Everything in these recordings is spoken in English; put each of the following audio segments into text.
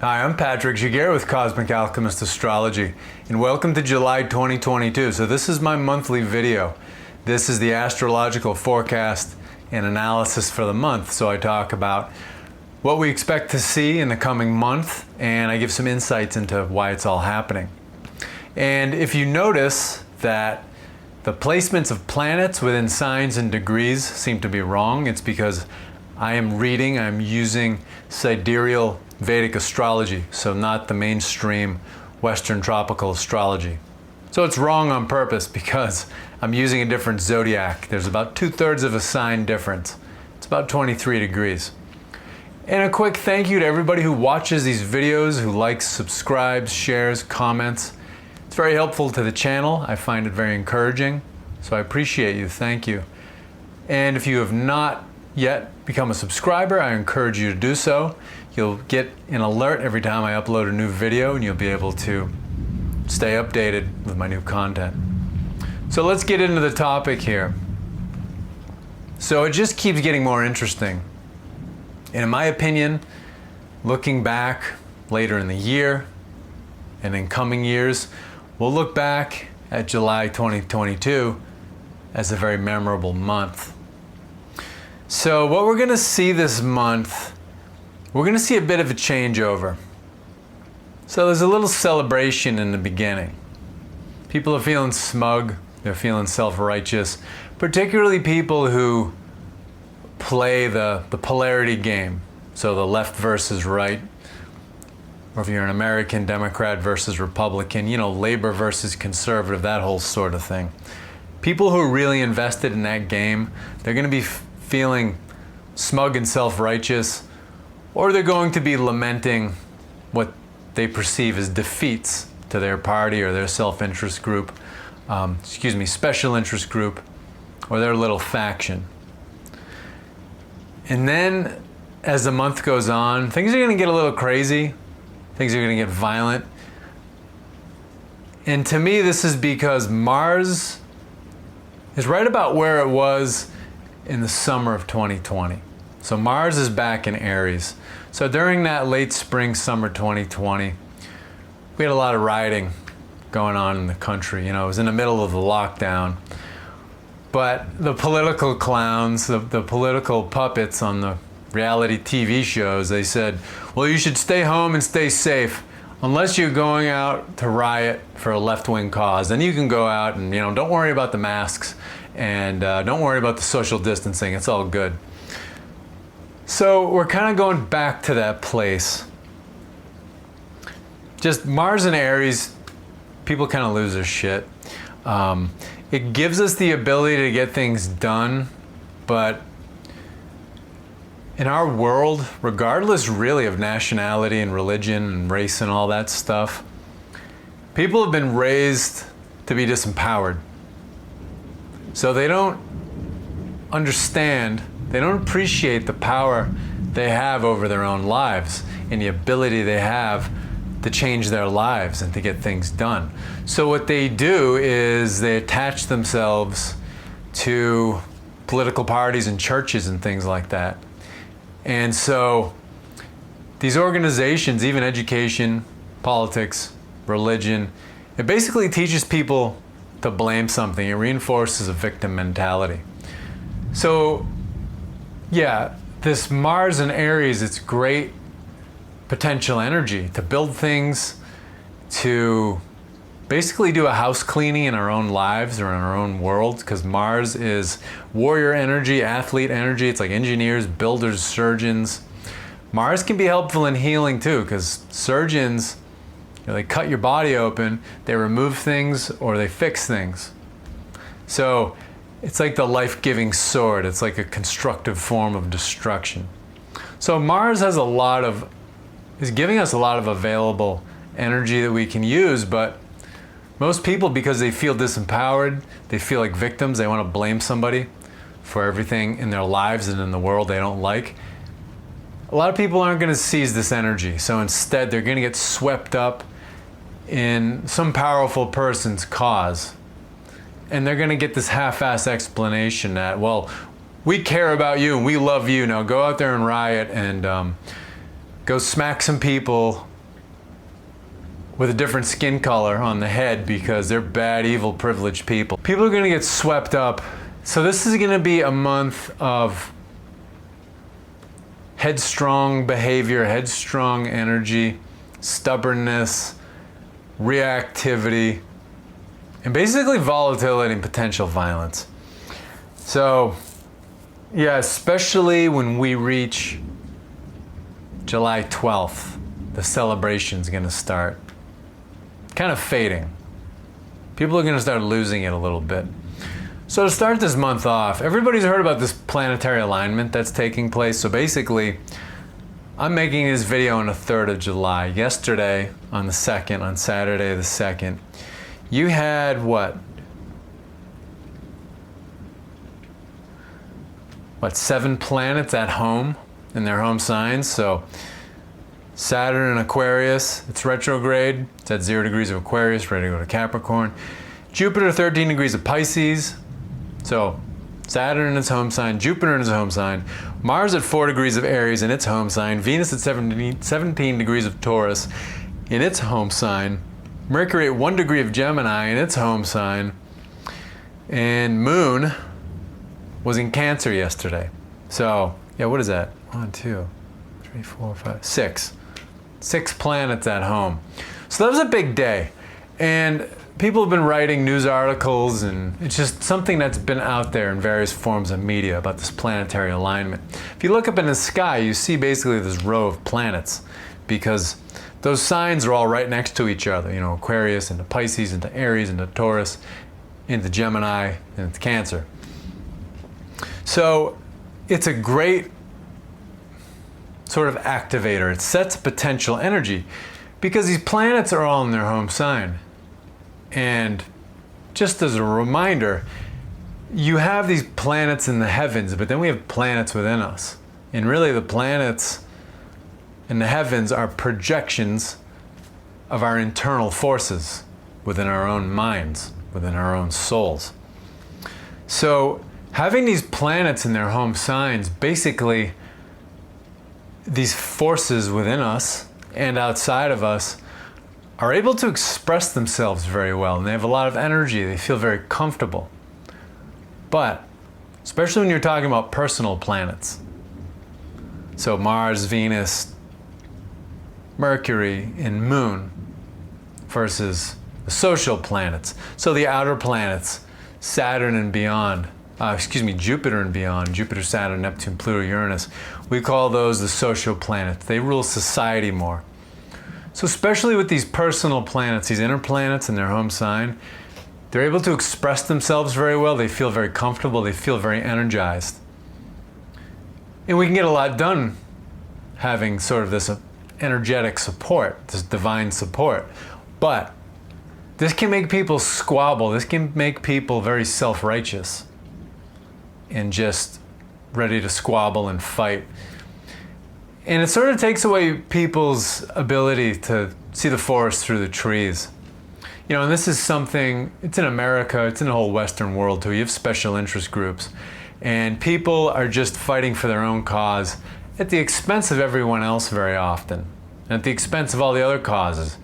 Hi, I'm Patrick Giguere with Cosmic Alchemist Astrology, and welcome to July 2022. So this is my monthly video. This is the astrological forecast and analysis for the month. So I talk about what we expect to see in the coming month, and I give some insights into why it's all happening. And if you notice that the placements of planets within signs and degrees seem to be wrong, it's because I'm using sidereal Vedic astrology, so not the mainstream Western tropical astrology. So it's wrong on purpose because I'm using a different zodiac. There's about 2/3 of a sign difference. It's about 23 degrees. And a quick thank you to everybody who watches these videos, who likes, subscribes, shares, comments. It's very helpful to the channel. I find it very encouraging. So I appreciate you. Thank you. And if you have not yet become a subscriber, I encourage you to do so. You'll get an alert every time I upload a new video, and you'll be able to stay updated with my new content. So let's get into the topic here. So it just keeps getting more interesting. And in my opinion, looking back later in the year and in coming years, we'll look back at July 2022 as a very memorable month. So what we're going to see this month, we're going to see a bit of a changeover. So there's a little celebration in the beginning. People are feeling smug, they're feeling self-righteous, particularly people who play the polarity game. So the left versus right, or if you're an American, Democrat versus Republican, labor versus conservative, that whole sort of thing. People who are really invested in that game, they're going to be feeling smug and self-righteous, or they're going to be lamenting what they perceive as defeats to their party or their self-interest group, special interest group, or their little faction. And then as the month goes on, things are going to get a little crazy. Things are going to get violent. And to me, this is because Mars is right about where it was in the summer of 2020. So Mars is back in Aries. So during that late spring, summer 2020, we had a lot of rioting going on in the country. It was in the middle of the lockdown. But the political clowns, the political puppets on the reality TV shows, they said, well, you should stay home and stay safe unless you're going out to riot for a left-wing cause. Then you can go out and, don't worry about the masks and don't worry about the social distancing. It's all good. So we're kind of going back to that place. Just Mars and Aries, people kind of lose their shit. It gives us the ability to get things done, but in our world, regardless really of nationality and religion and race and all that stuff, people have been raised to be disempowered. So they don't understand, they don't appreciate the power they have over their own lives and the ability they have to change their lives and to get things done. So what they do is they attach themselves to political parties and churches and things like that. And so these organizations, even education, politics, religion, it basically teaches people to blame something. It reinforces a victim mentality. So yeah, this Mars and Aries, it's great potential energy to build things, to basically do a house cleaning in our own lives or in our own world, because Mars is warrior energy, athlete energy. It's like engineers, builders, surgeons. Mars can be helpful in healing too, because surgeons, they cut your body open, they remove things or they fix things. So it's like the life-giving sword. It's like a constructive form of destruction. So Mars has is giving us a lot of available energy that we can use, but most people, because they feel disempowered, they feel like victims, they want to blame somebody for everything in their lives and in the world they don't like. A lot of people aren't going to seize this energy, so instead they're going to get swept up in some powerful person's cause. And they're going to get this half-ass explanation that, well, we care about you and we love you, now go out there and riot and go smack some people with a different skin color on the head because they're bad, evil, privileged people. People are going to get swept up. So this is going to be a month of headstrong behavior, headstrong energy, stubbornness, reactivity, and basically volatility and potential violence. So, yeah, especially when we reach July 12th, the celebration's going to start kind of fading. People are going to start losing it a little bit. So to start this month off, everybody's heard about this planetary alignment that's taking place. So basically, I'm making this video on the 3rd of July. Yesterday, on the 2nd, on Saturday the 2nd, you had what? 7 planets at home in their home signs. So Saturn in Aquarius, it's retrograde. It's at 0 degrees of Aquarius, ready to go to Capricorn. Jupiter, 13 degrees of Pisces. So Saturn in its home sign, Jupiter in its home sign, Mars at 4 degrees of Aries in its home sign, Venus at 17 degrees of Taurus in its home sign, Mercury at 1 degree of Gemini in its home sign, and Moon was in Cancer yesterday. So, yeah, what is that? 1, 2, 3, 4, 5, 6. 6 planets at home. So that was a big day. And people have been writing news articles, and it's just something that's been out there in various forms of media about this planetary alignment. If you look up in the sky, you see basically this row of planets because those signs are all right next to each other. You know, Aquarius into Pisces, into Aries, into Taurus, into Gemini, and into Cancer. So it's a great sort of activator. It sets potential energy because these planets are all in their home sign. And just as a reminder, you have these planets in the heavens, but then we have planets within us. And really the planets in the heavens are projections of our internal forces within our own minds, within our own souls. So having these planets in their home signs, basically these forces within us and outside of us are able to express themselves very well, and they have a lot of energy. They feel very comfortable. But especially when you're talking about personal planets, so Mars, Venus, Mercury, and Moon versus the social planets, so the outer planets, Saturn and beyond, Jupiter and beyond, Jupiter, Saturn, Neptune, Pluto, Uranus, we call those the social planets. They rule society more. So especially with these personal planets, these inner planets in their home sign, they're able to express themselves very well. They feel very comfortable. They feel very energized. And we can get a lot done having sort of this energetic support, this divine support. But this can make people squabble. This can make people very self-righteous and just ready to squabble and fight. And it sort of takes away people's ability to see the forest through the trees. You know, and this is something, it's in America, it's in the whole Western world too. You have special interest groups, and people are just fighting for their own cause at the expense of everyone else very often, and at the expense of all the other causes.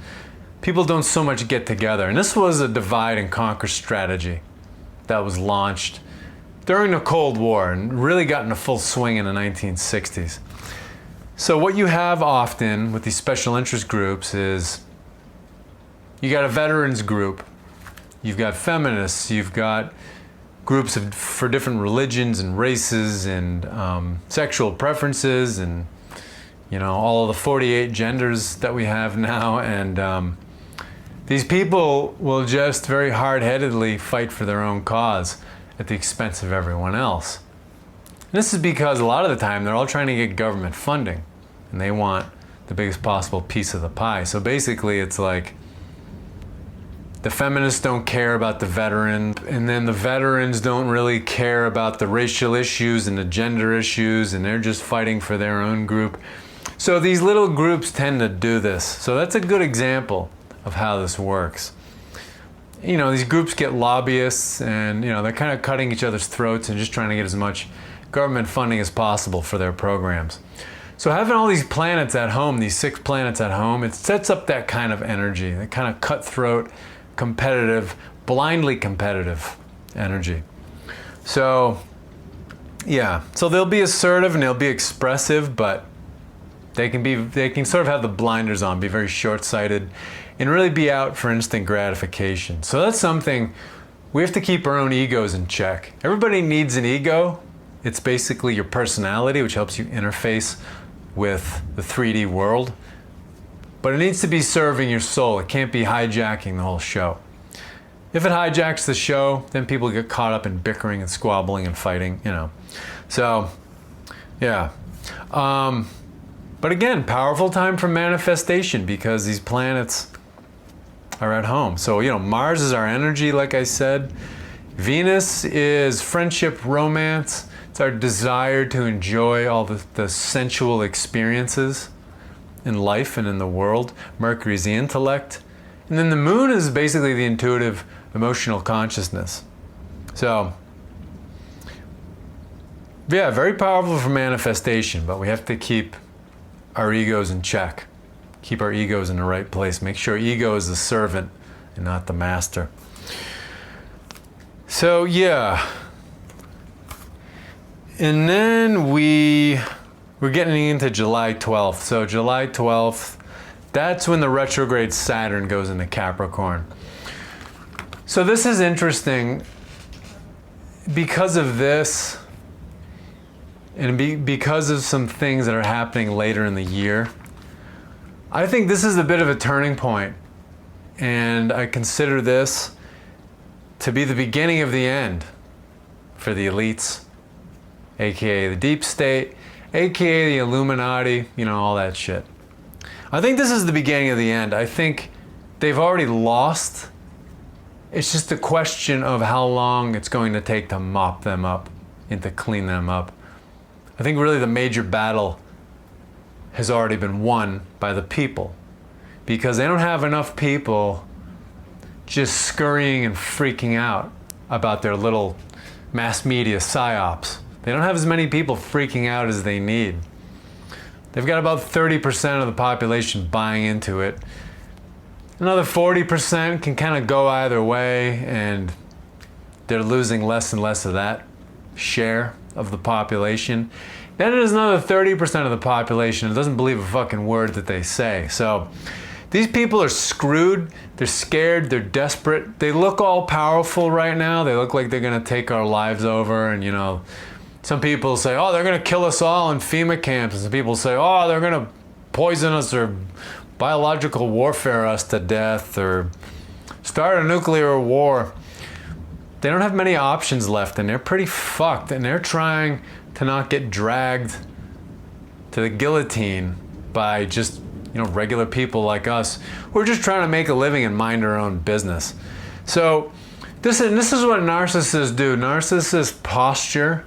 People don't so much get together. And this was a divide and conquer strategy that was launched during the Cold War and really got into full swing in the 1960s. So what you have often with these special interest groups is you got a veterans group, you've got feminists, you've got groups for different religions and races and sexual preferences and, you know, all of the 48 genders that we have now. And these people will just very hard-headedly fight for their own cause at the expense of everyone else. And this is because a lot of the time they're all trying to get government funding, and they want the biggest possible piece of the pie. So basically it's like the feminists don't care about the veterans, and then the veterans don't really care about the racial issues and the gender issues, and they're just fighting for their own group. So these little groups tend to do this. So that's a good example of how this works. You know, these groups get lobbyists, and, you know, they're kind of cutting each other's throats and just trying to get as much government funding as possible for their programs. So having all these planets at home, these 6 planets at home, it sets up that kind of energy, that kind of cutthroat, competitive, blindly competitive energy. So yeah, so they'll be assertive and they'll be expressive, but they can sort of have the blinders on, be very short-sighted, and really be out for instant gratification. So that's something we have to keep our own egos in check. Everybody needs an ego. It's basically your personality, which helps you interface with the 3D world. But it needs to be serving your soul. It can't be hijacking the whole show. If it hijacks the show, then people get caught up in bickering and squabbling and fighting, you know. So, yeah. But again, powerful time for manifestation because these planets are at home. So, you know, Mars is our energy, like I said. Venus is friendship, romance. It's our desire to enjoy all the sensual experiences in life and in the world. Mercury is the intellect. And then the moon is basically the intuitive, emotional consciousness. So, yeah, very powerful for manifestation, but we have to keep our egos in check. Keep our egos in the right place. Make sure ego is the servant and not the master. So, yeah. And then we're getting into July 12th. So July 12th, that's when the retrograde Saturn goes into Capricorn. So this is interesting because of this and because of some things that are happening later in the year. I think this is a bit of a turning point, and I consider this to be the beginning of the end for the elites, aka the deep state, aka the Illuminati, you know, all that shit. I think this is the beginning of the end. I think they've already lost. It's just a question of how long it's going to take to mop them up and to clean them up. I think really the major battle has already been won by the people because they don't have enough people just scurrying and freaking out about their little mass media psyops. They don't have as many people freaking out as they need. They've got about 30% of the population buying into it. Another 40% can kind of go either way, and they're losing less and less of that share of the population. Then there's another 30% of the population that doesn't believe a fucking word that they say. So these people are screwed, they're scared, they're desperate. They look all powerful right now. They look like they're gonna take our lives over, and you know, some people say, oh, they're gonna kill us all in FEMA camps. And some people say, oh, they're gonna poison us or biological warfare us to death or start a nuclear war. They don't have many options left, and they're pretty fucked, and they're trying to not get dragged to the guillotine by just, you know, regular people like us who are just trying to make a living and mind our own business. So this is what narcissists do. Narcissists posture,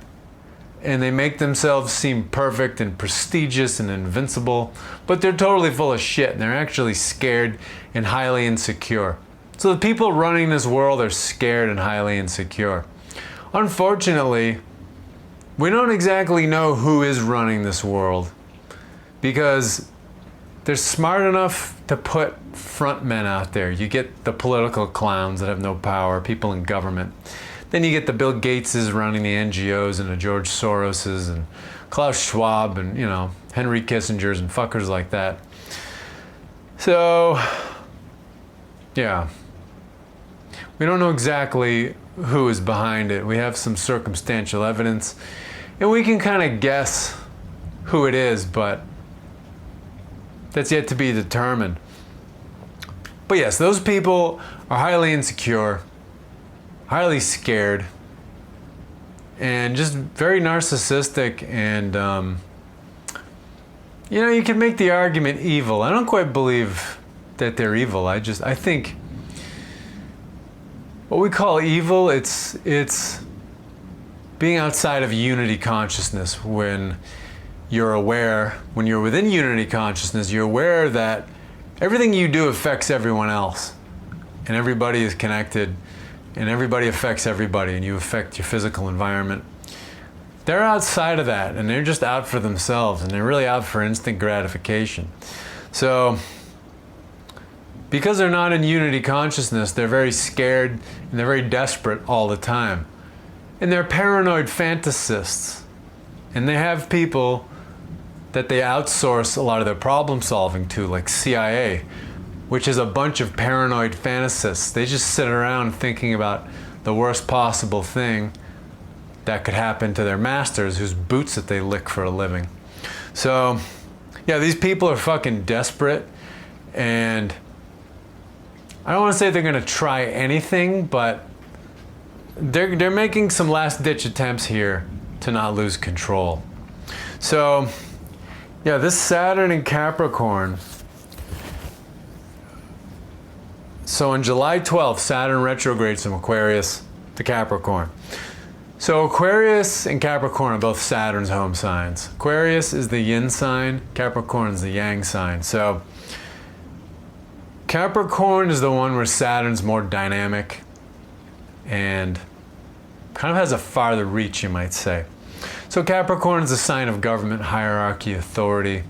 and they make themselves seem perfect and prestigious and invincible, but they're totally full of shit, and they're actually scared and highly insecure. So the people running this world are scared and highly insecure. Unfortunately, we don't exactly know who is running this world because they're smart enough to put front men out there. You get the political clowns that have no power, people in government. Then you get the Bill Gateses running the NGOs and the George Soroses and Klaus Schwab and, you know, Henry Kissingers and fuckers like that. So, yeah. We don't know exactly who is behind it. We have some circumstantial evidence, and we can kind of guess who it is, but that's yet to be determined. But yes, those people are highly insecure, highly scared, and just very narcissistic, and you know, you can make the argument evil. I don't quite believe that they're evil. I think what we call evil, it's being outside of unity consciousness. When you're within unity consciousness, you're aware that everything you do affects everyone else, and everybody is connected, and everybody affects everybody, and you affect your physical environment. they're outside of that, and they're just out for themselves, and they're really out for instant gratification. So because they're not in unity consciousness, they're very scared and they're very desperate all the time. And they're paranoid fantasists. And they have people that they outsource a lot of their problem solving to, like CIA, which is a bunch of paranoid fantasists. They just sit around thinking about the worst possible thing that could happen to their masters, whose boots that they lick for a living. So, yeah, these people are fucking desperate, and I don't want to say they're going to try anything, but they're making some last-ditch attempts here to not lose control. So, yeah, this Saturn in Capricorn. So on July 12th, Saturn retrogrades from Aquarius to Capricorn. So Aquarius and Capricorn are both Saturn's home signs. Aquarius is the yin sign, Capricorn is the yang sign. So Capricorn is the one where Saturn's more dynamic and kind of has a farther reach, you might say. So Capricorn is a sign of government, hierarchy, authority,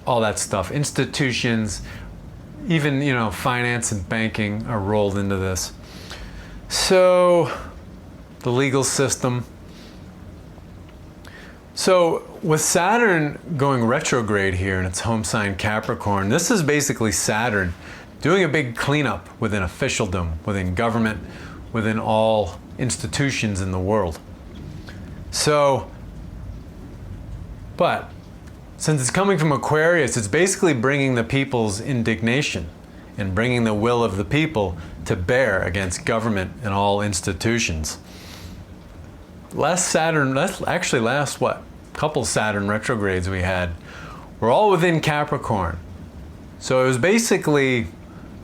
all that stuff. Institutions, even, you know, finance and banking are rolled into this. So the legal system. So with Saturn going retrograde here in its home sign Capricorn, this is basically Saturn doing a big cleanup within officialdom, within government, within all institutions in the world. So, but since it's coming from Aquarius, it's basically bringing the people's indignation and bringing the will of the people to bear against government and all institutions. Last couple Saturn retrogrades we had were all within Capricorn. So it was basically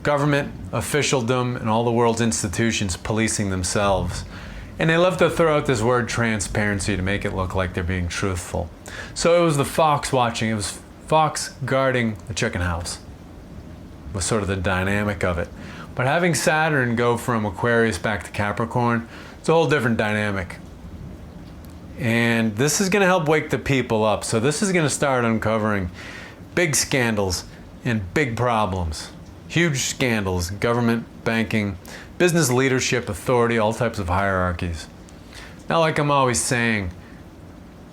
government, officialdom, and all the world's institutions policing themselves. And they love to throw out this word transparency to make it look like they're being truthful. So it was the fox watching, it was fox guarding the chicken house, was sort of the dynamic of it. But having Saturn go from Aquarius back to Capricorn, it's a whole different dynamic. And this is going to help wake the people up. So this is going to start uncovering big scandals and big problems. Huge scandals, government, banking, business leadership, authority, all types of hierarchies. Now, like I'm always saying,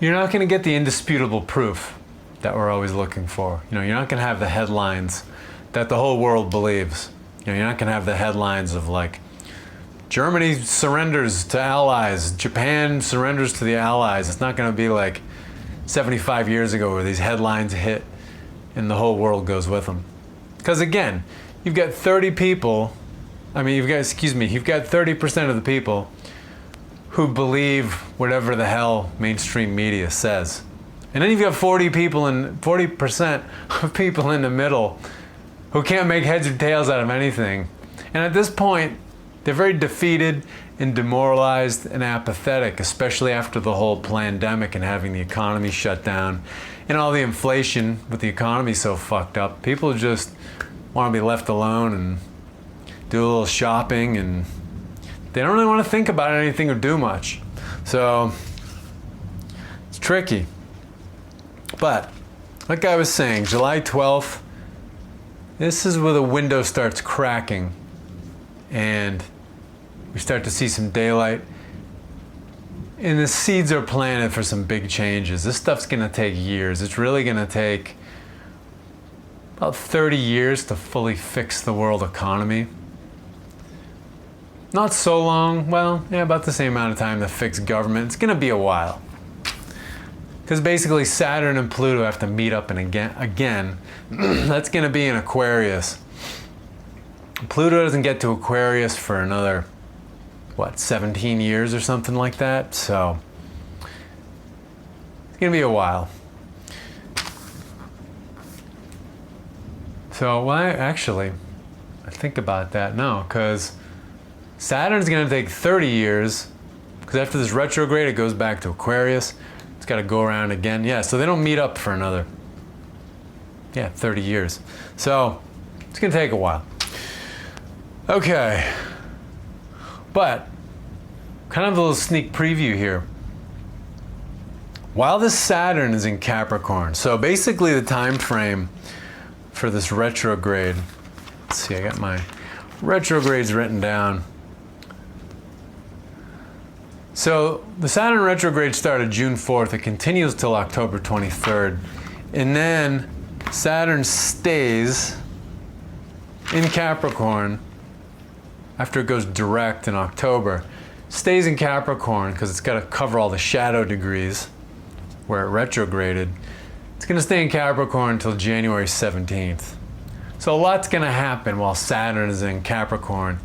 you're not going to get the indisputable proof that we're always looking for. You know, you're not going to have the headlines that the whole world believes. You know, you're not going to have the headlines of like, Germany surrenders to allies, Japan surrenders to the allies. It's not going to be like 75 years ago where these headlines hit and the whole world goes with them. Because again, you've got 30 people, you've got 30% of the people who believe whatever the hell mainstream media says. And then you've got 40% of people in the middle who can't make heads or tails out of anything. And at this point, they're very defeated and demoralized and apathetic, especially after the whole pandemic and having the economy shut down and all the inflation with the economy so fucked up. People just want to be left alone and do a little shopping, and they don't really want to think about anything or do much. So it's tricky. But like I was saying, July 12th, this is where the window starts cracking and we start to see some daylight. And the seeds are planted for some big changes. This stuff's gonna take years. It's really gonna take about 30 years to fully fix the world economy. Not so long, well, yeah, about the same amount of time to fix government. It's gonna be a while. Because basically Saturn and Pluto have to meet up and again. That's gonna be in Aquarius. Pluto doesn't get to Aquarius for another, 17 years or something like that? So it's gonna be a while. So, well, I think about that now, because Saturn's gonna take 30 years, because after this retrograde, it goes back to Aquarius. It's gotta go around again. Yeah, so they don't meet up for another, 30 years. So it's gonna take a while. Okay, but kind of a little sneak preview here. while this Saturn is in Capricorn. So basically the time frame for this retrograde, let's see, I got my retrogrades written down. So the Saturn retrograde started June 4th. It continues till October 23rd. And then Saturn stays in Capricorn after it goes direct in October. Stays in Capricorn because it's got to cover all the shadow degrees where it retrograded. It's going to stay in Capricorn until January 17th. So a lot's going to happen while Saturn is in Capricorn,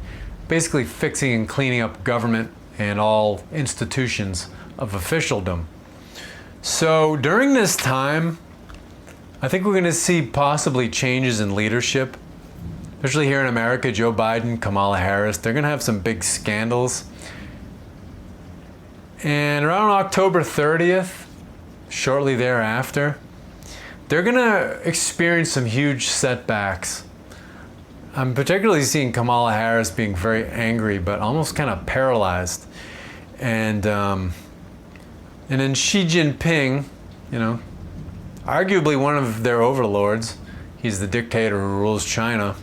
basically fixing and cleaning up government and all institutions of officialdom. So during this time, I think we're going to see possibly changes in leadership, especially here in America. Joe Biden, Kamala Harris, they're going to have some big scandals. And around October 30th, shortly thereafter, they're going to experience some huge setbacks. I'm particularly seeing Kamala Harris being very angry, but almost kind of paralyzed. And then Xi Jinping, you know, arguably one of their overlords, he's the dictator who rules China.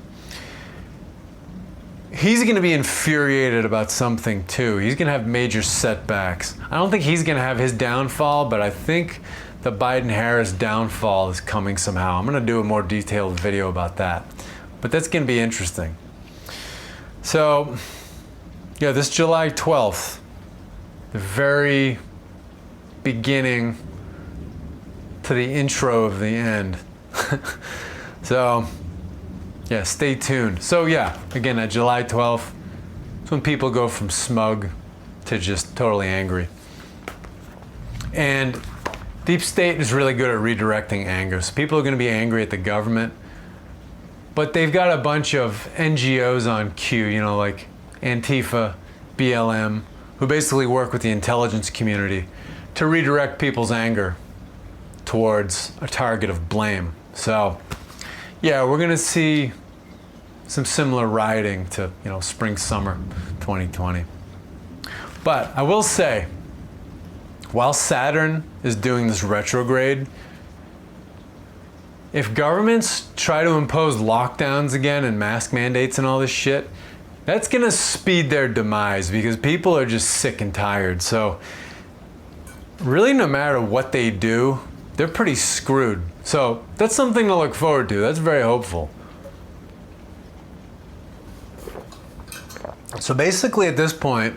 He's going to be infuriated about something too. He's going to have major setbacks. I don't think he's going to have his downfall, but I think the Biden-Harris downfall is coming somehow. I'm going to do a more detailed video about that. But that's going to be interesting. So, yeah, this July 12th, the very beginning to the intro of the end. So, yeah, stay tuned. So yeah, again, at July 12th, it's when people go from smug to just totally angry. And Deep State is really good at redirecting anger. So people are going to be angry at the government, but they've got a bunch of NGOs on cue, you know, like Antifa, BLM, who basically work with the intelligence community to redirect people's anger towards a target of blame. So yeah, we're going to see some similar rioting to, you know, spring, summer 2020. But I will say, while Saturn is doing this retrograde, if governments try to impose lockdowns again and mask mandates and all this shit, that's going to speed their demise because people are just sick and tired. So really, no matter what they do, they're pretty screwed. So that's something to look forward to. That's very hopeful. So basically at this point,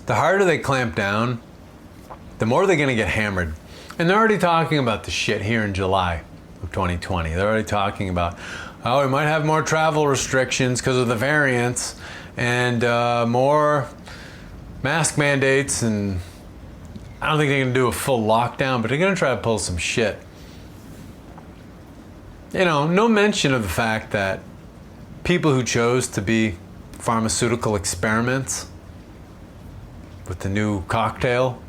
the harder they clamp down, the more they're going to get hammered. And they're already talking about the shit here in July of 2020. They're already talking about, oh, we might have more travel restrictions because of the variants and more mask mandates, and I don't think they're going to do a full lockdown, but they're going to try to pull some shit. You know, no mention of the fact that people who chose to be pharmaceutical experiments with the new cocktail,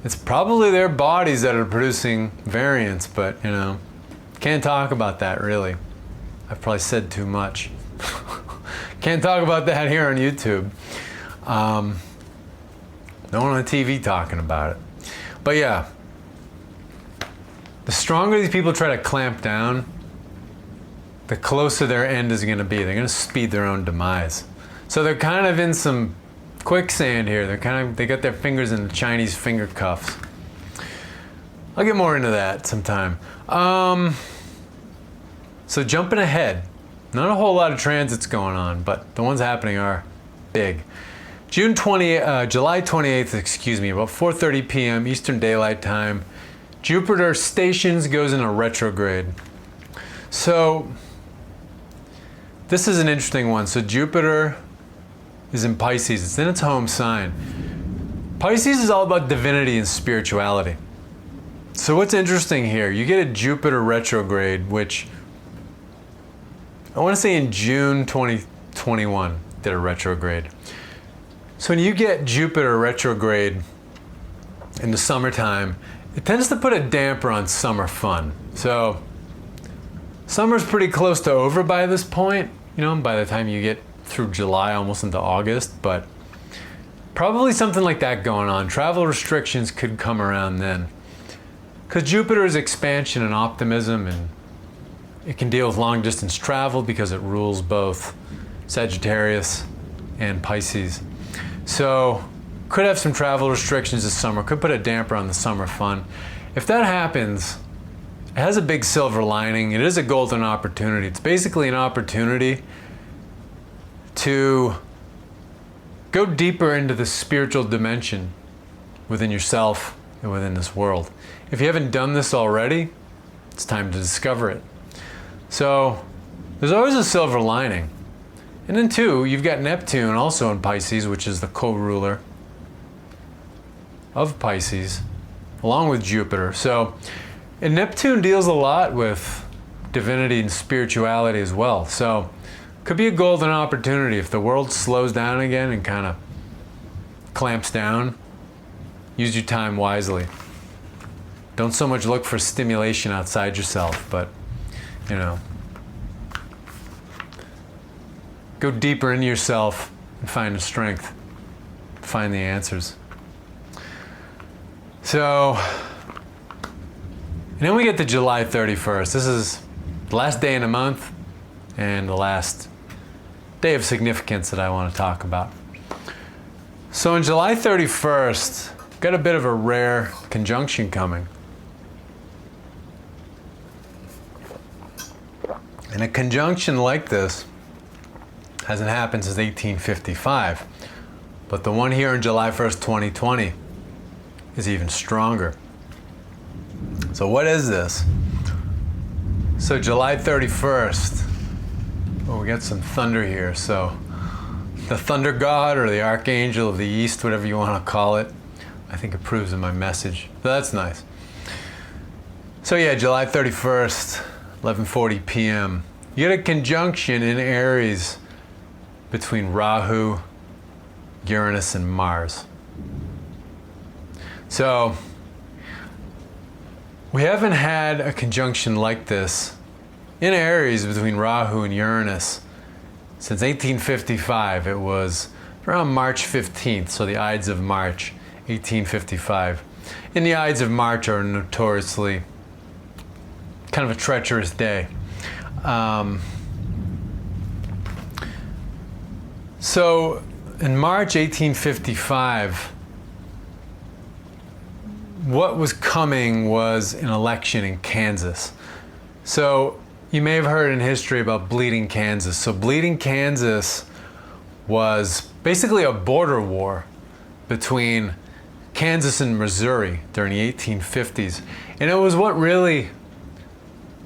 it's probably their bodies that are producing variants, but, you know, can't talk about that really. I've probably said too much. Can't talk about that here on YouTube. No one on TV talking about it. But yeah, the stronger these people try to clamp down, the closer their end is going to be. They're going to speed their own demise. So they're kind of in some quicksand here. They got their fingers in the Chinese finger cuffs. I'll get more into that sometime. So jumping ahead, not a whole lot of transits going on, but the ones happening are big. July 28th, about 4:30 p.m. Eastern Daylight Time, Jupiter stations, goes into retrograde. So this is an interesting one. So Jupiter is in Pisces. It's in its home sign. Pisces is all about divinity and spirituality. So what's interesting here, you get a Jupiter retrograde, which I want to say in June 2021 did a retrograde. So when you get Jupiter retrograde in the summertime, it tends to put a damper on summer fun. So summer's pretty close to over by this point, you know, by the time you get through July, almost into August, but Probably something like that going on. Travel restrictions could come around then. Because Jupiter is expansion and optimism, and it can deal with long distance travel because it rules both Sagittarius and Pisces. So could have some travel restrictions this summer, could put a damper on the summer fun. If that happens, it has a big silver lining. It is a golden opportunity. It's basically an opportunity to go deeper into the spiritual dimension within yourself and within this world. If you haven't done this already, it's time to discover it. So there's always a silver lining. And then too, you've got Neptune also in Pisces, which is the co-ruler of Pisces, along with Jupiter. So, and Neptune deals a lot with divinity and spirituality as well. So could be a golden opportunity if the world slows down again and kind of clamps down. Use your time wisely. Don't so much look for stimulation outside yourself, but, you know, go deeper into yourself and find the strength, find the answers. So, and then we get to July 31st. This is the last day in the month and the last day of significance that I want to talk about. So on July 31st, got a bit of a rare conjunction coming. And a conjunction like this hasn't happened since 1855. But the one here on July 1st, 2020 is even stronger. So what is this? So July 31st, well, we got some thunder here. So the thunder god or the archangel of the east, whatever you want to call it, I think approves of my message. So that's nice. So yeah, July 31st, 11:40 p.m. You get a conjunction in Aries between Rahu, Uranus, and Mars. So we haven't had a conjunction like this in Aries between Rahu and Uranus since 1855. It was around March 15th, so the Ides of March, 1855. And the Ides of March are notoriously kind of a treacherous day. So in March 1855, what was coming was an election in Kansas. So you may have heard in history about Bleeding Kansas. So Bleeding Kansas was basically a border war between Kansas and Missouri during the 1850s. And it was what really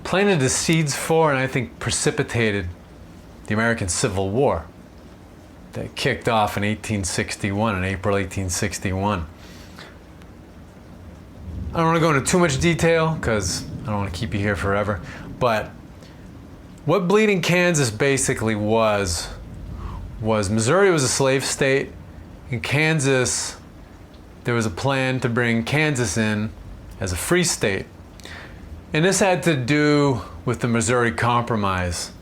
planted the seeds for, and I think precipitated, the American Civil War that kicked off in 1861, in April 1861. I don't want to go into too much detail because I don't want to keep you here forever, but what Bleeding Kansas basically was Missouri was a slave state. In Kansas, there was a plan to bring Kansas in as a free state. And this had to do with the Missouri Compromise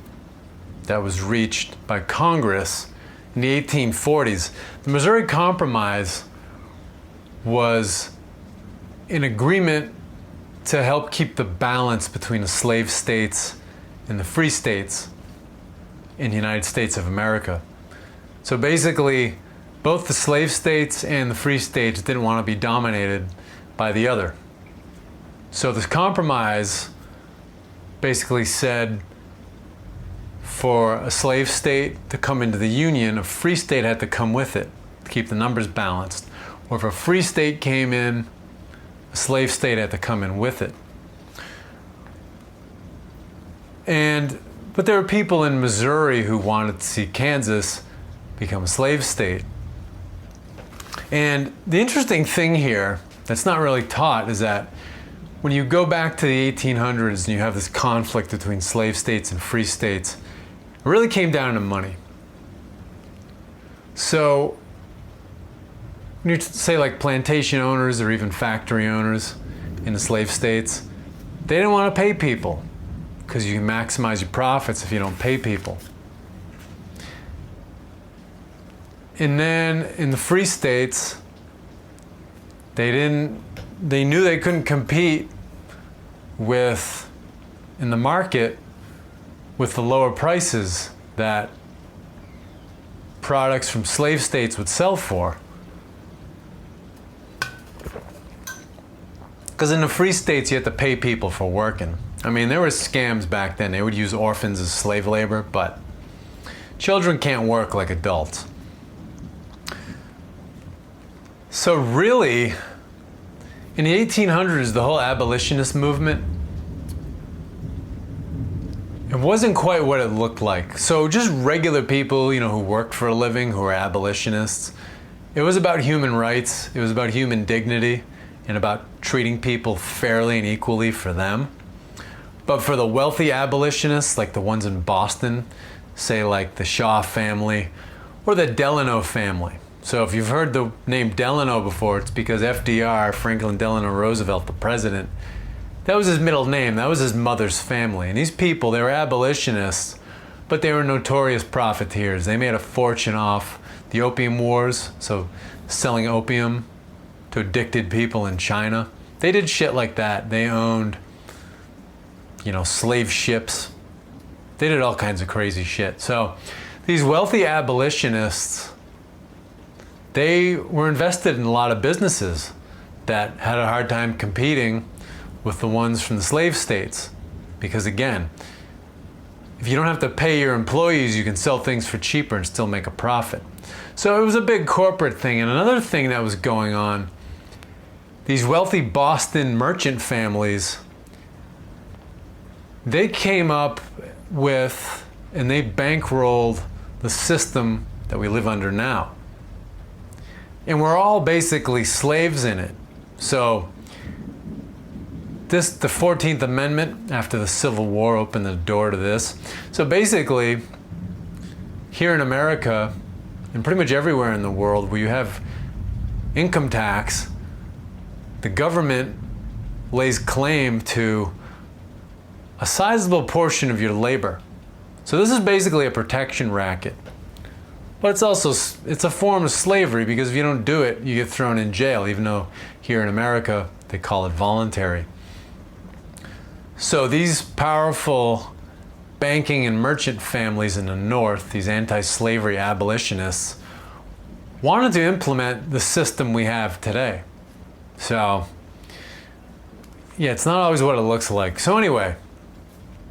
that was reached by Congress in the 1840s. The Missouri Compromise was an agreement to help keep the balance between the slave states and the free states in the United States of America. So basically, both the slave states and the free states didn't want to be dominated by the other. So this compromise basically said for a slave state to come into the Union, a free state had to come with it to keep the numbers balanced. Or if a free state came in, a slave state had to come in with it. But there were people in Missouri who wanted to see Kansas become a slave state. And the interesting thing here that's not really taught is that when you go back to the 1800s and you have this conflict between slave states and free states, it really came down to money. So when you say like plantation owners or even factory owners in the slave states, they didn't want to pay people because you can maximize your profits if you don't pay people. And then in the free states, they knew they couldn't compete in the market with the lower prices that products from slave states would sell for. Because in the free states, you had to pay people for working. I mean, there were scams back then. They would use orphans as slave labor, but children can't work like adults. So really, in the 1800s, the whole abolitionist movement, it wasn't quite what it looked like. So just regular people, who worked for a living, who were abolitionists. It was about human rights. It was about human dignity and about treating people fairly and equally for them. But for the wealthy abolitionists, like the ones in Boston, say like the Shaw family or the Delano family. So if you've heard the name Delano before, it's because FDR, Franklin Delano Roosevelt, the president, that was his middle name. That was his mother's family. And these people, they were abolitionists, but they were notorious profiteers. They made a fortune off the opium wars, so selling opium to addicted people in China. They did shit like that. They owned, slave ships. They did all kinds of crazy shit. So these wealthy abolitionists, they were invested in a lot of businesses that had a hard time competing with the ones from the slave states. Because again, if you don't have to pay your employees, you can sell things for cheaper and still make a profit. So it was a big corporate thing. And another thing that was going on, these wealthy Boston merchant families, they came up with and they bankrolled the system that we live under now. And we're all basically slaves in it. So the 14th Amendment after the Civil War opened the door to this. So basically, here in America, and pretty much everywhere in the world where you have income tax, the government lays claim to a sizable portion of your labor. So this is basically a protection racket. But it's a form of slavery, because if you don't do it, you get thrown in jail, even though here in America, they call it voluntary. So these powerful banking and merchant families in the North, these anti-slavery abolitionists, wanted to implement the system we have today. So, yeah, it's not always what it looks like. So anyway,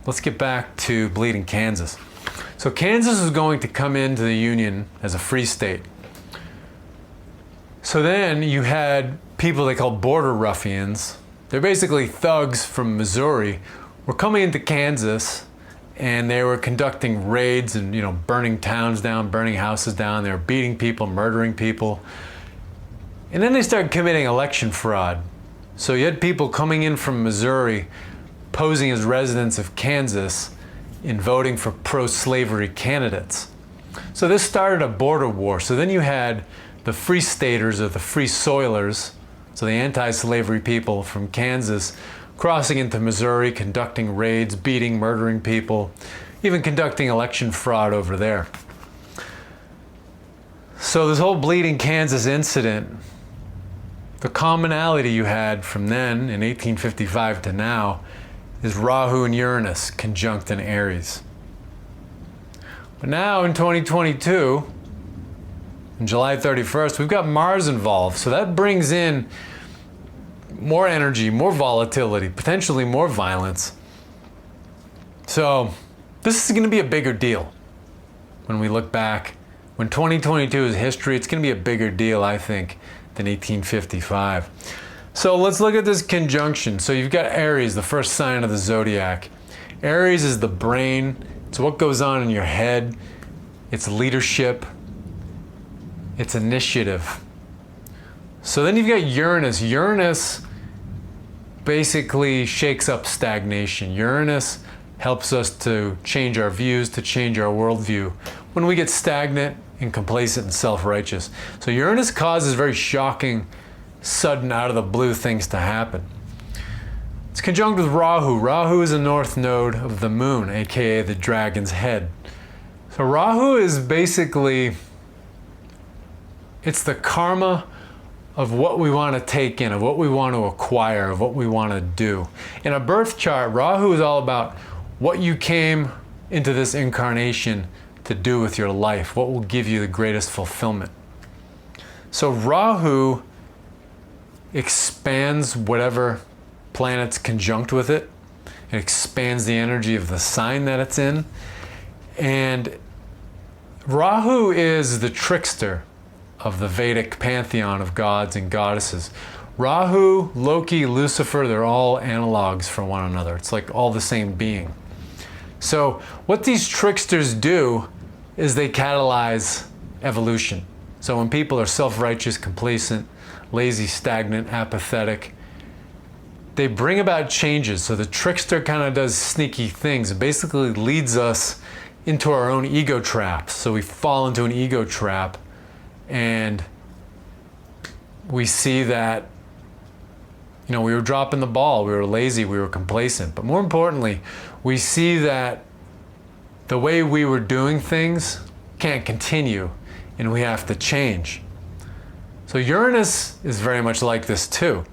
let's get back to Bleeding Kansas. So Kansas was going to come into the Union as a free state. So then you had people they called border ruffians. They're basically thugs from Missouri, were coming into Kansas, and they were conducting raids and burning towns down, burning houses down. They were beating people, murdering people. And then they started committing election fraud. So you had people coming in from Missouri posing as residents of Kansas in voting for pro-slavery candidates. So this started a border war. So then you had the free staters or the free soilers, so the anti-slavery people from Kansas, crossing into Missouri, conducting raids, beating, murdering people, even conducting election fraud over there. So this whole Bleeding Kansas incident, the commonality you had from then in 1855 to now is Rahu and Uranus conjunct in Aries. But now in 2022, on July 31st, we've got Mars involved. So that brings in more energy, more volatility, potentially more violence. So this is going to be a bigger deal when we look back. When 2022 is history, it's going to be a bigger deal, I think, than 1855. So let's look at this conjunction. So you've got Aries, the first sign of the zodiac. Aries is the brain. It's what goes on in your head. It's leadership. It's initiative. So then you've got Uranus. Uranus basically shakes up stagnation. Uranus helps us to change our views, to change our worldview when we get stagnant and complacent and self-righteous. So Uranus causes very shocking, sudden, out of the blue things to happen. It's conjunct with Rahu. Rahu is a north node of the moon, aka the dragon's head. So Rahu is basically It's the karma of what we want to take in, of what we want to acquire, of what we want to do. In a birth chart, Rahu is all about what you came into this incarnation to do with your life, what will give you the greatest fulfillment. So Rahu expands whatever planet's conjunct with it. It expands the energy of the sign that it's in. And Rahu is the trickster of the Vedic pantheon of gods and goddesses. Rahu, Loki, Lucifer, they're all analogs for one another. It's like all the same being. So what these tricksters do is they catalyze evolution. So when people are self-righteous, complacent, lazy, stagnant, apathetic, they bring about changes. So the trickster kind of does sneaky things. It basically leads us into our own ego traps. So we fall into an ego trap and we see that, we were dropping the ball, we were lazy, we were complacent. But more importantly, we see that the way we were doing things can't continue and we have to change. So Uranus is very much like this too.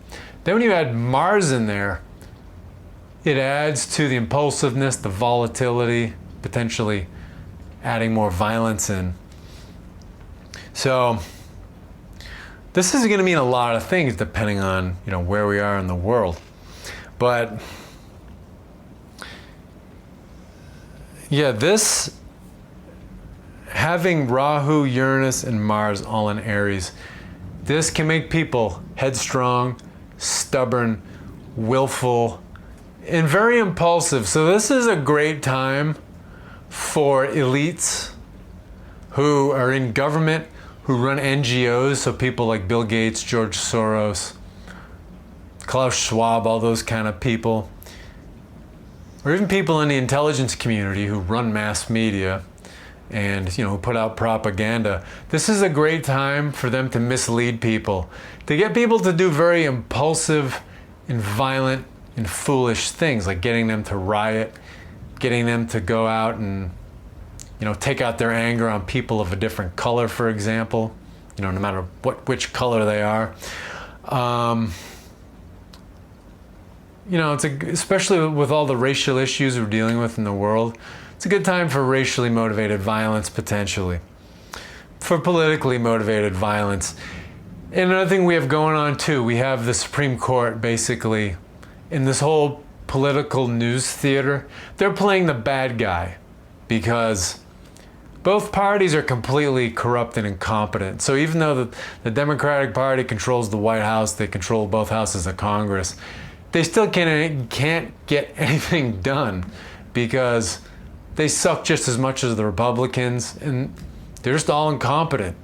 Then when you add Mars in there, it adds to the impulsiveness, the volatility, potentially adding more violence in. So this is going to mean a lot of things depending on, where we are in the world. But yeah, this having Rahu, Uranus, and Mars all in Aries, this can make people headstrong, stubborn, willful, and very impulsive. So this is a great time for elites who are in government, who run NGOs, so people like Bill Gates, George Soros, Klaus Schwab, all those kind of people, or even people in the intelligence community who run mass media and who put out propaganda. This is a great time for them to mislead people, to get people to do very impulsive and violent and foolish things, like getting them to riot, getting them to go out and take out their anger on people of a different color, for example, no matter which color they are. Especially with all the racial issues we're dealing with in the world, it's a good time for racially motivated violence, potentially, for politically motivated violence. And another thing we have going on too, we have the Supreme Court basically in this whole political news theater. They're playing the bad guy because both parties are completely corrupt and incompetent. So even though the Democratic Party controls the White House, they control both houses of Congress, they still can't get anything done because they suck just as much as the Republicans and they're just all incompetent.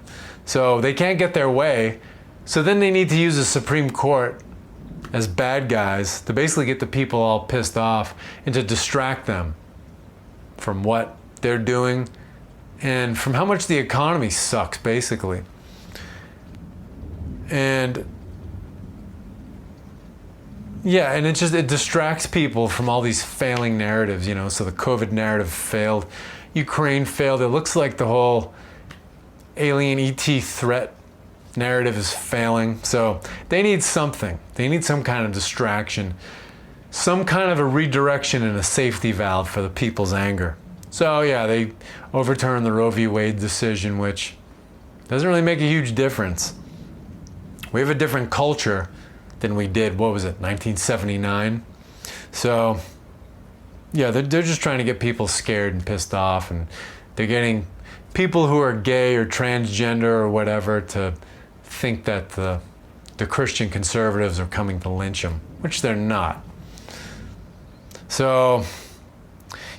So they can't get their way. So then they need to use the Supreme Court as bad guys to basically get the people all pissed off and to distract them from what they're doing and from how much the economy sucks, basically. And yeah, and it distracts people from all these failing narratives, so the COVID narrative failed, Ukraine failed. It looks like the whole alien ET threat narrative is failing. So they need something. They need some kind of distraction, some kind of a redirection and a safety valve for the people's anger. So yeah, they overturned the Roe v. Wade decision, which doesn't really make a huge difference. We have a different culture than we did, 1979? So yeah, they're just trying to get people scared and pissed off, and they're getting people who are gay or transgender or whatever to think that the Christian conservatives are coming to lynch them, which they're not. So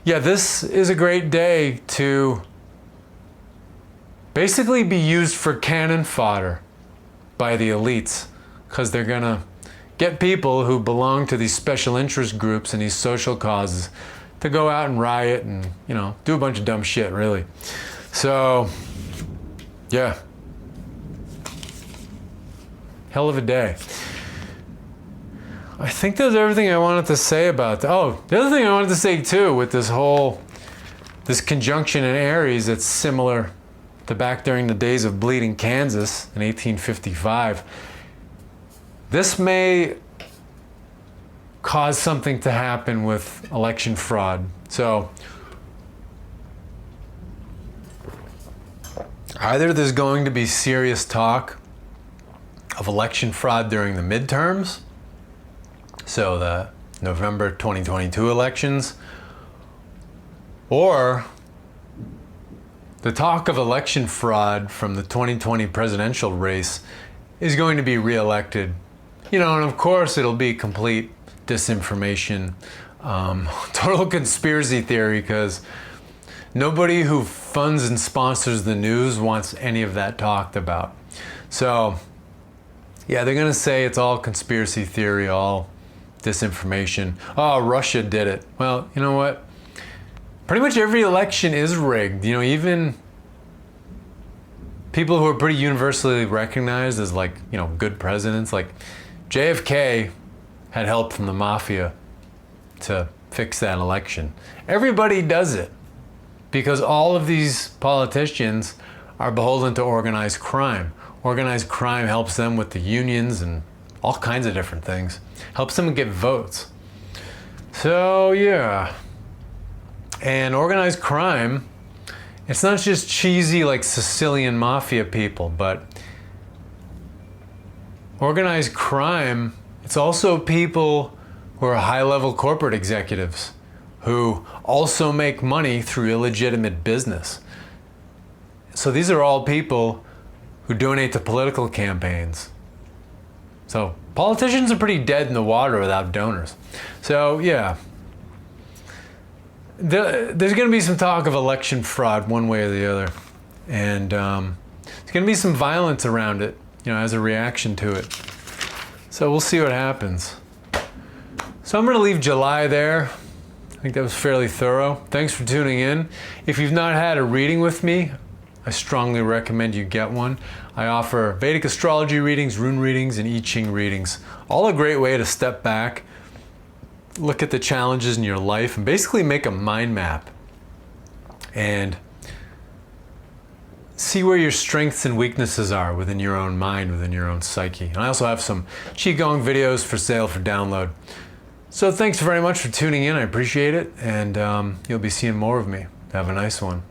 yeah, this is a great day to basically be used for cannon fodder by the elites, because they're gonna get people who belong to these special interest groups and these social causes to go out and riot and do a bunch of dumb shit, really. So yeah, hell of a day. I think that's everything I wanted to say about that. Oh, the other thing I wanted to say too, with this conjunction in Aries, it's similar to back during the days of Bleeding Kansas in 1855. This may cause something to happen with election fraud. So either there's going to be serious talk of election fraud during the midterms, so the November 2022 elections, or the talk of election fraud from the 2020 presidential race is going to be reelected. You know, and of course it'll be complete disinformation, total conspiracy theory, because nobody who funds and sponsors the news wants any of that talked about. So yeah, they're gonna say it's all conspiracy theory, all disinformation. Oh, Russia did it. Well, you know what? Pretty much every election is rigged. You know, even people who are pretty universally recognized as, like, you know, good presidents, like JFK had help from the mafia to fix that election. Everybody does it because all of these politicians are beholden to organized crime. Organized crime helps them with the unions and all kinds of different things. Helps them get votes. So yeah. And organized crime, it's not just cheesy like Sicilian mafia people, but organized crime, it's also people who are high-level corporate executives who also make money through illegitimate business. So these are all people who donate to political campaigns. So politicians are pretty dead in the water without donors. So yeah. There's going to be some talk of election fraud one way or the other, and there's going to be some violence around it, you know, as a reaction to it. So we'll see what happens. So I'm going to leave July there. I think that was fairly thorough. Thanks for tuning in. If you've not had a reading with me, I strongly recommend you get one. I offer Vedic astrology readings, rune readings, and I Ching readings. All a great way to step back, look at the challenges in your life, and basically make a mind map and see where your strengths and weaknesses are within your own mind, within your own psyche. And I also have some Qigong videos for sale for download. So thanks very much for tuning in. I appreciate it, and you'll be seeing more of me. Have a nice one.